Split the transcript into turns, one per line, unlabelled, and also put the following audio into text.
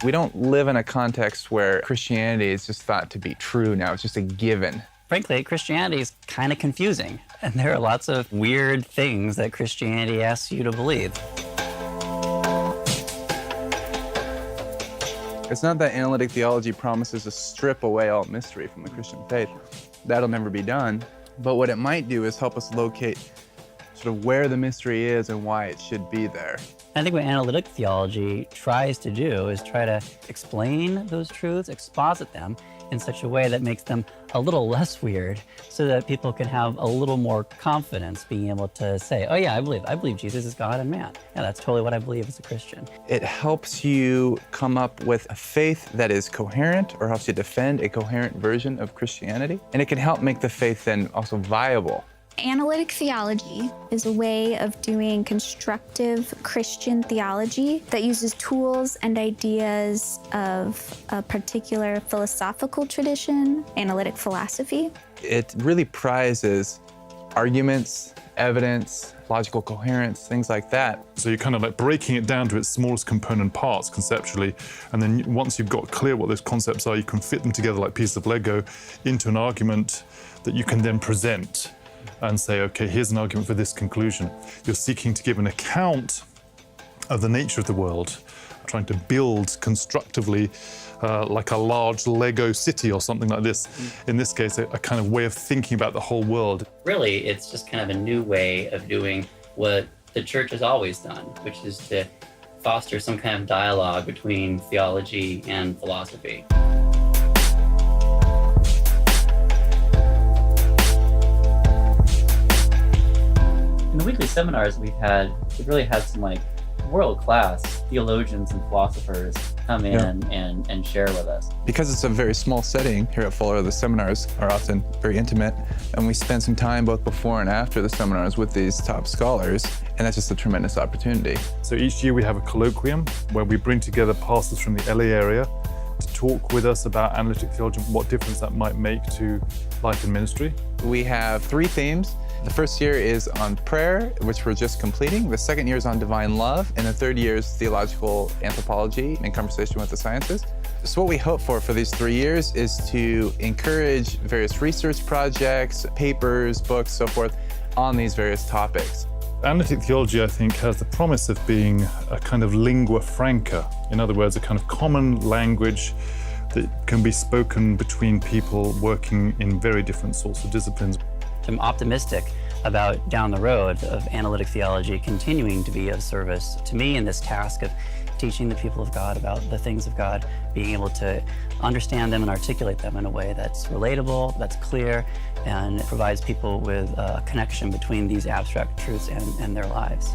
We don't live in a context where Christianity is just thought to be true now. It's just a given.
Frankly, Christianity is kind of confusing, and there are lots of weird things that Christianity asks you to believe.
It's not that analytic theology promises to strip away all mystery from the Christian faith. That'll never be done. But what it might do is help us locate sort of where the mystery is and why it should be there.
I think what analytic theology tries to do is try to explain those truths, exposit them in such a way that makes them a little less weird, so that people can have a little more confidence being able to say, oh yeah, I believe Jesus is God and man. Yeah, that's totally what I believe as a Christian.
It helps you come up with a faith that is coherent, or helps you defend a coherent version of Christianity. And it can help make the faith then also viable.
Analytic theology is a way of doing constructive Christian theology that uses tools and ideas of a particular philosophical tradition, analytic philosophy.
It really prizes arguments, evidence, logical coherence, things like that.
So you're kind of like breaking it down to its smallest component parts conceptually, and then once you've got clear what those concepts are, you can fit them together like pieces of Lego into an argument that you can then present and say, okay, here's an argument for this conclusion. You're seeking to give an account of the nature of the world, trying to build constructively like a large Lego city or something like this. In this case, a kind of way of thinking about the whole world.
Really, it's just kind of a new way of doing what the church has always done, which is to foster some kind of dialogue between theology and philosophy. In the weekly seminars we've really had some like world-class theologians and philosophers come in and share with us.
Because it's a very small setting here at Fuller, the seminars are often very intimate, and we spend some time both before and after the seminars with these top scholars, and that's just a tremendous opportunity.
So each year we have a colloquium where we bring together pastors from the LA area to talk with us about analytic theology and what difference that might make to life and ministry.
We have 3 themes. The first year is on prayer, which we're just completing. The second year is on divine love, and the third year is theological anthropology in conversation with the sciences. So what we hope for these 3 years is to encourage various research projects, papers, books, so forth, on these various topics.
Analytic theology, I think, has the promise of being a kind of lingua franca. In other words, a kind of common language that can be spoken between people working in very different sorts of disciplines.
I'm optimistic about down the road of analytic theology continuing to be of service to me in this task of teaching the people of God about the things of God, being able to understand them and articulate them in a way that's relatable, that's clear, and provides people with a connection between these abstract truths and their lives.